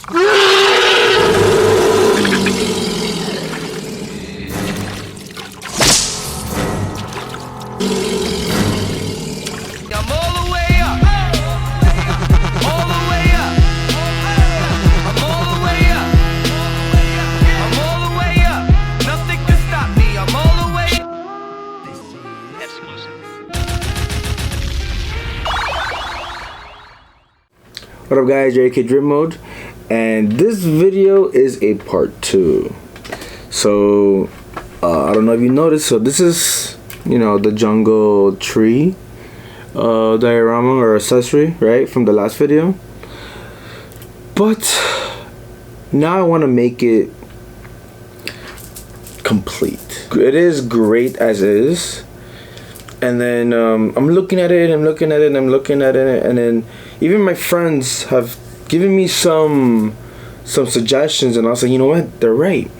What up guys, JK dripmode, and this video is a part 2. So I don't know if you noticed, so this is, you know, the jungle tree diorama or accessory, right, from the last video. But now I want to make it complete. It is great as is, and then I'm looking at it, and then even my friends have given me some suggestions, and I was like, you know what, they're right.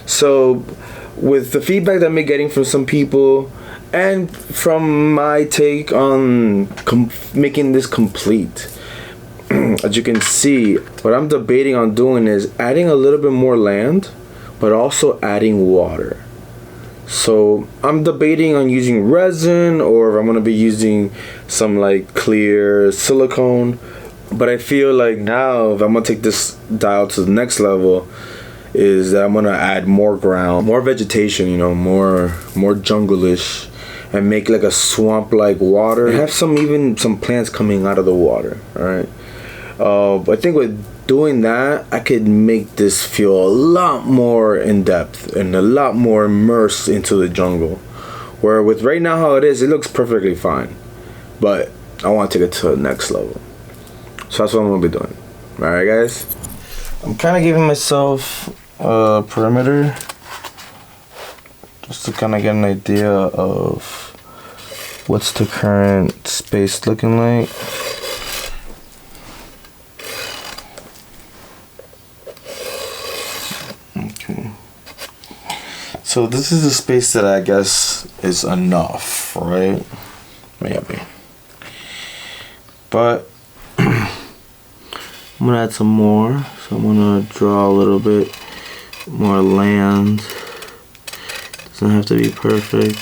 So with the feedback that I'm getting from some people and from my take on making this complete, as you can see, what I'm debating on doing is adding a little bit more land, but also adding water. So I'm debating on using resin, or if I'm gonna be using some like clear silicone. But I feel like now if I'm gonna take this dial to the next level, is that I'm gonna add more ground, more vegetation, you know, more jungle-ish, and make like a swamp-like water. Have even some plants coming out of the water. All right. I think with doing that, I could make this feel a lot more in depth and a lot more immersed into the jungle. Where with right now how it is, it looks perfectly fine, but I want to take it to the next level. So that's what I'm gonna be doing. All right, guys. I'm kind of giving myself a perimeter just to kind of get an idea of what's the current space looking like. So this is the space that I guess is enough, right? Maybe. But I'm gonna add some more. So I'm gonna draw a little bit more land. Doesn't have to be perfect.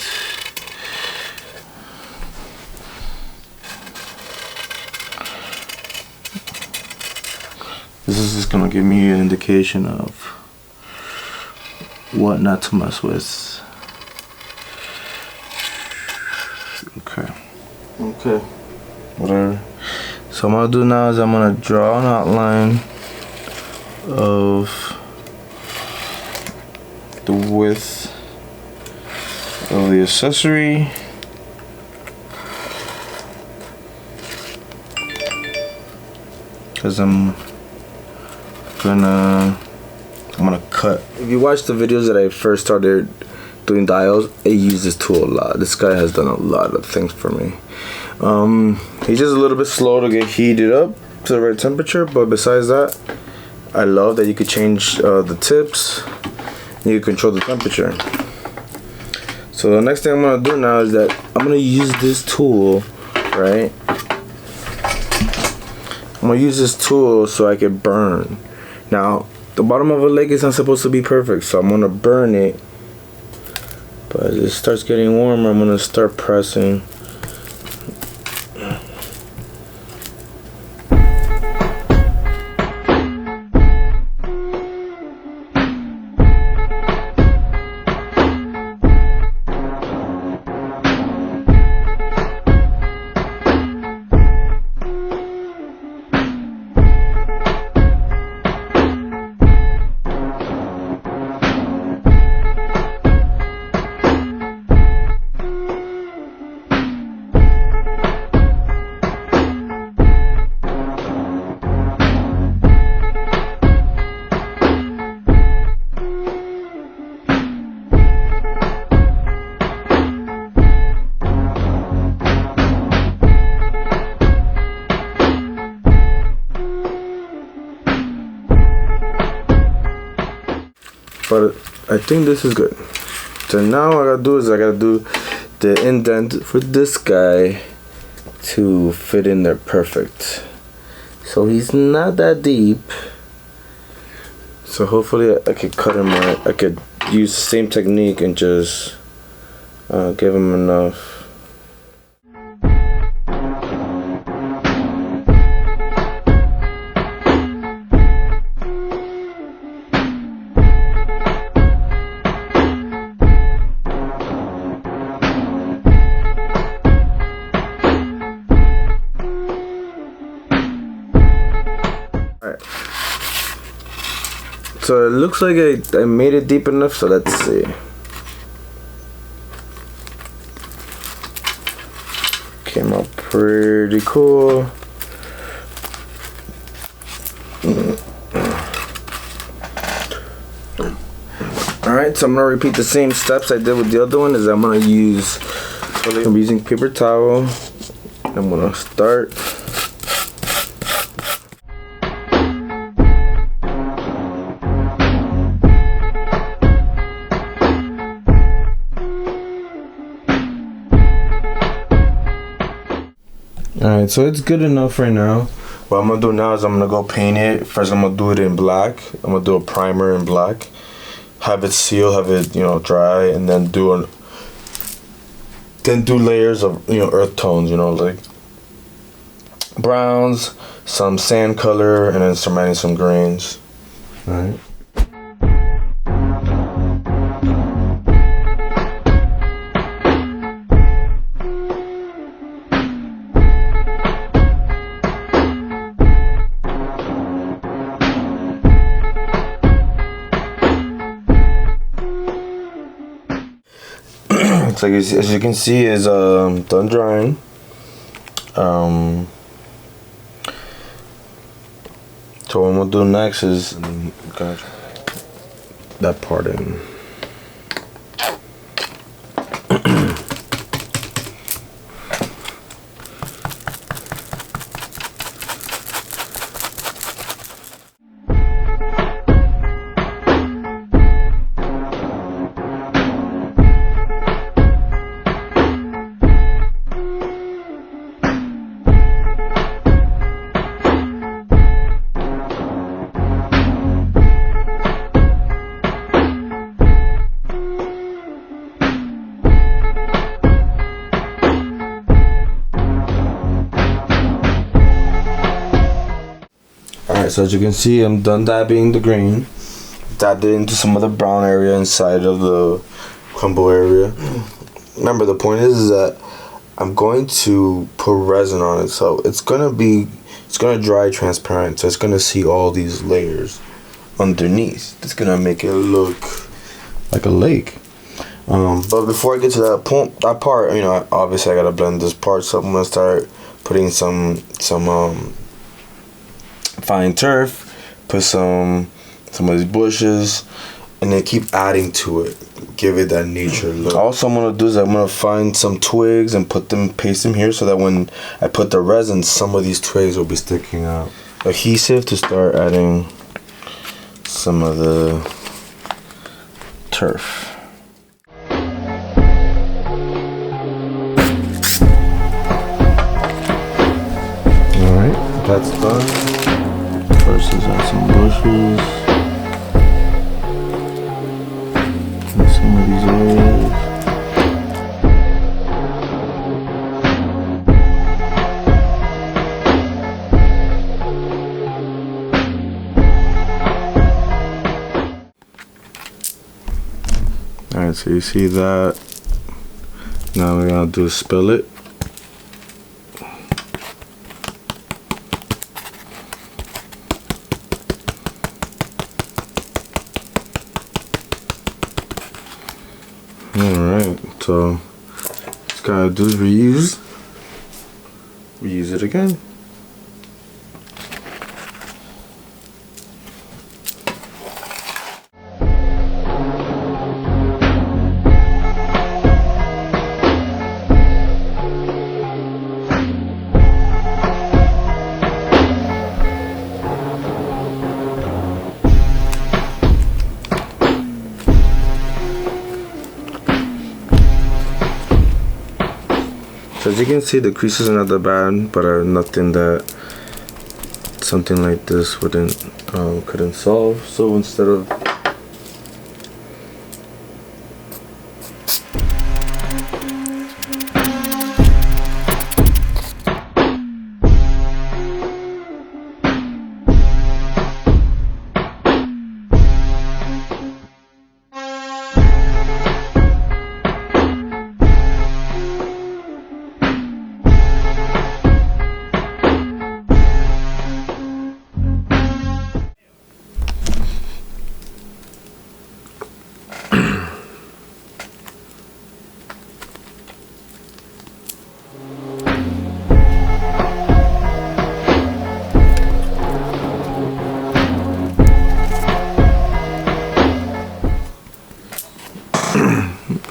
This is just gonna give me an indication of what not to mess with. Okay, whatever. So what I'm gonna do now is I'm gonna draw an outline of the width of the accessory. Because I'm gonna cut. If you watch the videos that I first started doing dials, I use this tool a lot. This guy has done a lot of things for me. He's just a little bit slow to get heated up to the right temperature, but besides that, I love that you could change the tips and you can control the temperature. So the next thing I'm gonna do now is that I'm gonna use this tool, right? I'm gonna use this tool so I can burn. Now, the bottom of a lake is not supposed to be perfect, so I'm gonna burn it. But as it starts getting warmer, I'm gonna start pressing. But I think this is good. So now what I gotta do is I gotta do the indent for this guy to fit in there perfect. So So he's not that deep. So hopefully I could cut him right. I could use the same technique and just give him enough. So it looks like I made it deep enough, so let's see. Came out pretty cool. Alright, so I'm gonna repeat the same steps I did with the other one. I'm using paper towel. I'm gonna start. Alright, so it's good enough right now. What I'm gonna do now is I'm gonna go paint it. First I'm gonna do it in black. I'm gonna do a primer in black. Have it seal, have it, dry, and then do layers of, earth tones, like browns, some sand color, and then adding some grains. Alright. Like as you can see, is done drying. So what I'm gonna do next is that part in. Alright, so as you can see, I'm done dabbing the green. Dabbed it into some of the brown area inside of the crumble area. Remember, the point is that I'm going to put resin on it, so it's gonna dry transparent, so it's gonna see all these layers underneath. It's gonna make it look like a lake. But before I get to that part, obviously I gotta blend this part, so I'm gonna start putting some fine turf, put some of these bushes, and then keep adding to it, give it that nature look. Also, I'm gonna do is I'm gonna find some twigs and paste them here, so that when I put the resin, some of these twigs will be sticking out. Adhesive to start adding some of the turf. Alright, that's done. First is add some bushes and some of these areas. Alright, so you see that. Now we're gonna do is spill it. Alright, so just gotta do is reuse it again. So as you can see, the creases are not that bad, but are nothing that's something like this couldn't solve. So instead of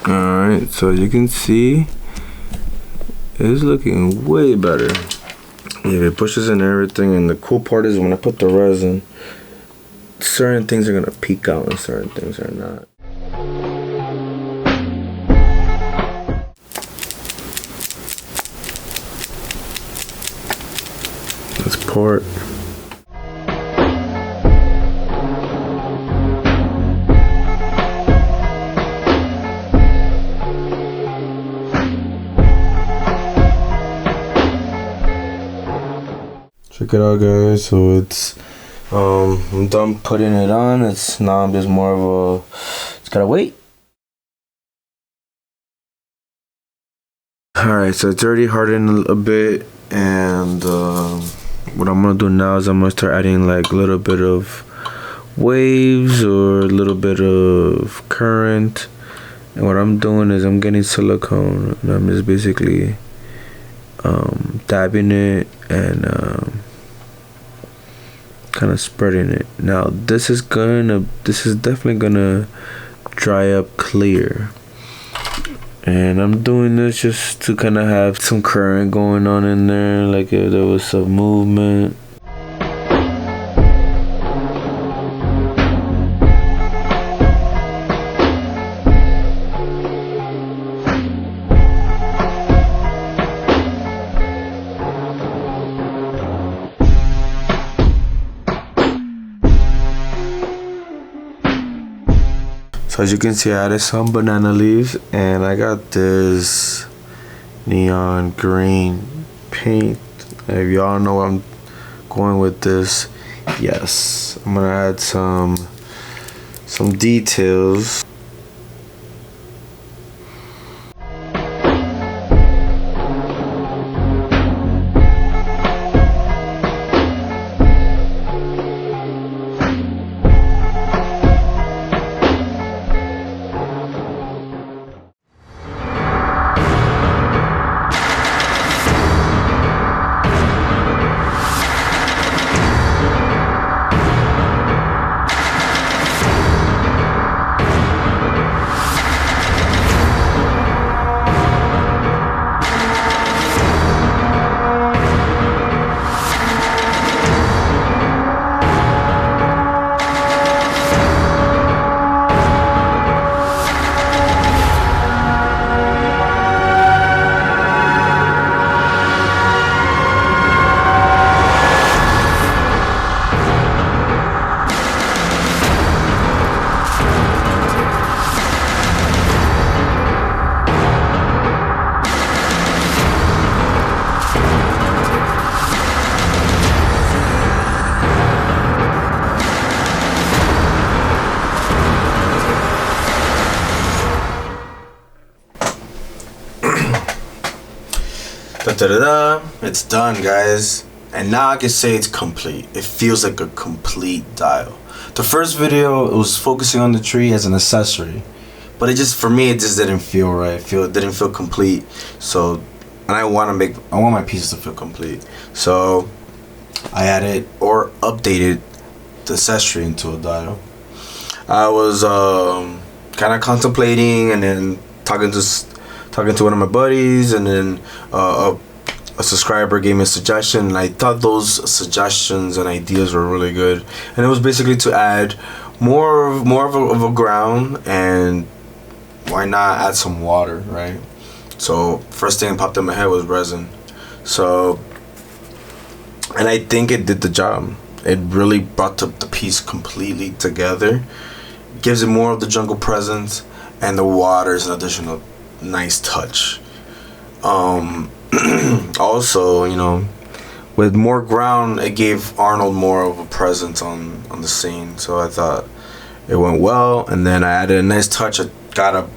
Alright, so you can see it's looking way better. Yeah, it pushes in everything, and the cool part is when I put the resin, certain things are gonna peek out and certain things are not. Let's pour it. Check it out, guys. So it's I'm done putting it on. It's now just more of a, it's gotta wait. Alright, so it's already hardened a bit, and what I'm gonna do now is I'm gonna start adding like a little bit of waves or a little bit of current. And what I'm doing is I'm getting silicone and I'm just basically dabbing it and kind of spreading it. Now this is definitely gonna dry up clear, and I'm doing this just to kind of have some current going on in there, like if there was some movement. So as you can see, I added some banana leaves, and I got this neon green paint. And if y'all know where I'm going with this, yes, I'm gonna add some details. It's done, guys, and now I can say it's complete. It feels like a complete dial. The first video, it was focusing on the tree as an accessory, but it just, for me, it just didn't feel right. It didn't feel complete. So, and I want my pieces to feel complete. So I added or updated the accessory into a dial. I was kind of contemplating, and then talking to one of my buddies, and then a subscriber gave me a suggestion, and I thought those suggestions and ideas were really good. And it was basically to add more of a ground, and why not add some water, right? So first thing that popped in my head was resin. So and I think it did the job. It really brought the piece completely together. Gives it more of the jungle presence, and the water is an additional nice touch. Also, you know, with more ground, it gave Arnold more of a presence on the scene. So I thought it went well. And then I added a nice touch. I got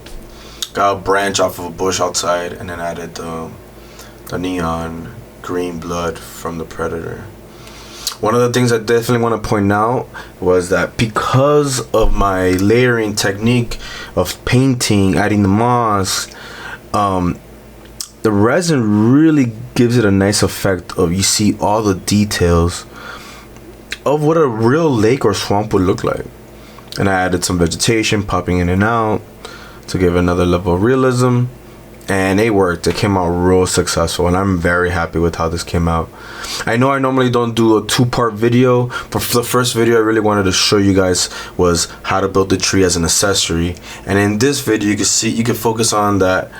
a branch off of a bush outside, and then added the neon green blood from the Predator. One of the things I definitely want to point out was that because of my layering technique of painting, adding the moss, the resin really gives it a nice effect of, you see all the details of what a real lake or swamp would look like. And I added some vegetation popping in and out to give another level of realism, and it worked. It came out real successful, and I'm very happy with how this came out. I know I normally don't do a 2-part video, but for the first video I really wanted to show you guys was how to build the tree as an accessory. And in this video you can focus on that.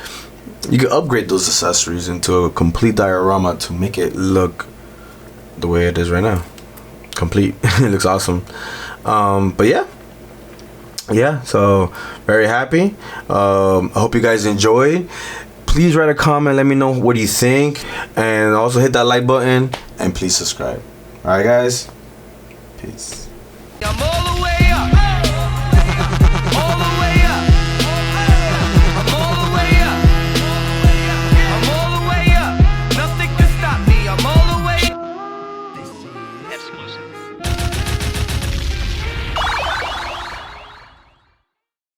You can upgrade those accessories into a complete diorama to make it look the way it is right now. Complete. It looks awesome. But yeah, so very happy. I hope you guys enjoyed. Please write a comment, let me know what you think, and also hit that like button, and please subscribe. Alright guys, peace. I'm all the way